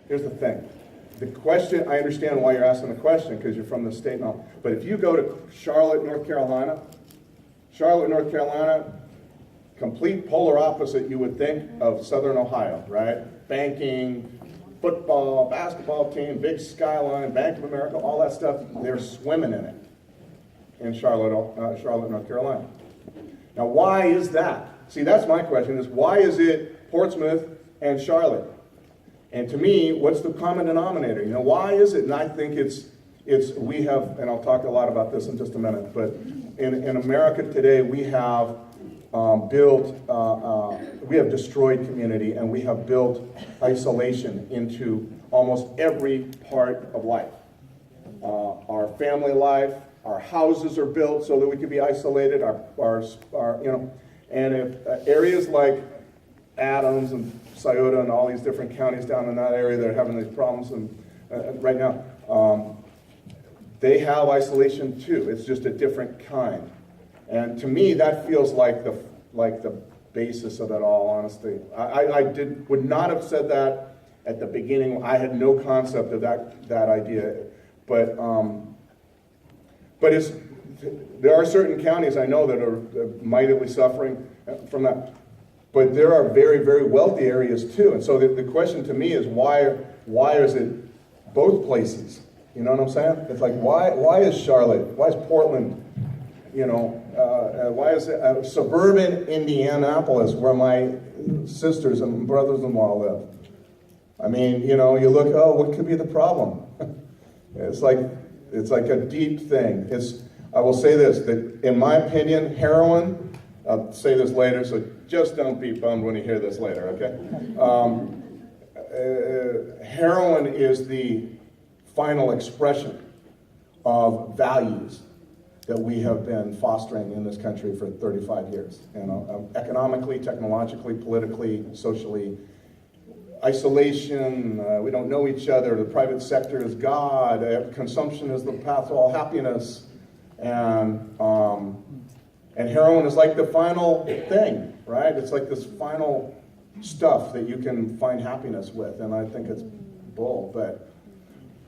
here's the thing. The question, I understand why you're asking the question because you're from the state and all, but if you go to Charlotte, North Carolina, complete polar opposite you would think of Southern Ohio, right? Banking, football, basketball team, big skyline, Bank of America, all that stuff, they're swimming in it in Charlotte, North Carolina. Now, why is that? See, that's my question, is why is it Portsmouth and Charlotte? And to me, what's the common denominator? You know, why is it? And I think we have, and I'll talk a lot about this in just a minute, but in America today, we have we have destroyed community, and we have built isolation into almost every part of life. Our family life, our houses are built so that we can be isolated, and if areas like Adams and Scioto and all these different counties down in that area that are having these problems and right now, they have isolation too. It's just a different kind. And to me, that feels like the basis of it all, honestly. I would not have said that at the beginning. I had no concept of that idea. But there are certain counties I know that are mightily suffering from that. But there are very, very wealthy areas too. And so the question to me is why is it both places? You know what I'm saying? It's like, why is Charlotte? Why is Portland? You know, why is it suburban Indianapolis, where my sisters and brothers-in-law live? I mean, you know, you look, oh, what could be the problem? It's like a deep thing. I will say this, that in my opinion, heroin, I'll say this later, so just don't be bummed when you hear this later, okay? Heroin is the final expression of values that we have been fostering in this country for 35 years. You know, economically, technologically, politically, socially. Isolation, we don't know each other, the private sector is God, consumption is the path to all happiness, and heroin is like the final thing, right? It's like this final stuff that you can find happiness with, and I think it's bull. But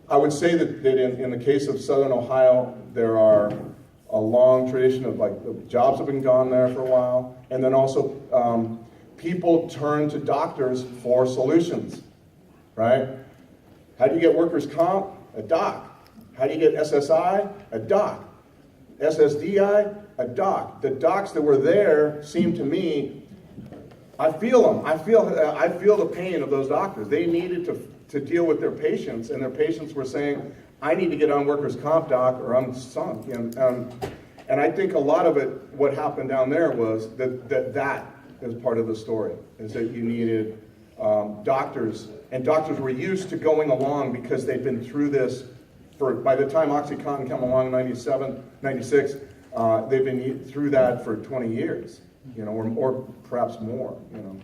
I would say that in the case of Southern Ohio, there are a long tradition of, like, the jobs have been gone there for a while, and then also people turn to doctors for solutions, right? How do you get workers' comp? A doc. How do you get SSI? A doc. SSDI? A doc. The docs that were there seem to me, I feel them. I feel the pain of those doctors. They needed to deal with their patients, and their patients were saying, I need to get on workers' comp, doc, or I'm sunk. And I think a lot of it, what happened down there was that is part of the story, is that you needed doctors, and doctors were used to going along because they'd been through this by the time OxyContin came along in 97, 96, they've been through that for 20 years, you know, or perhaps more, you know.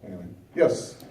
Anyway, yes?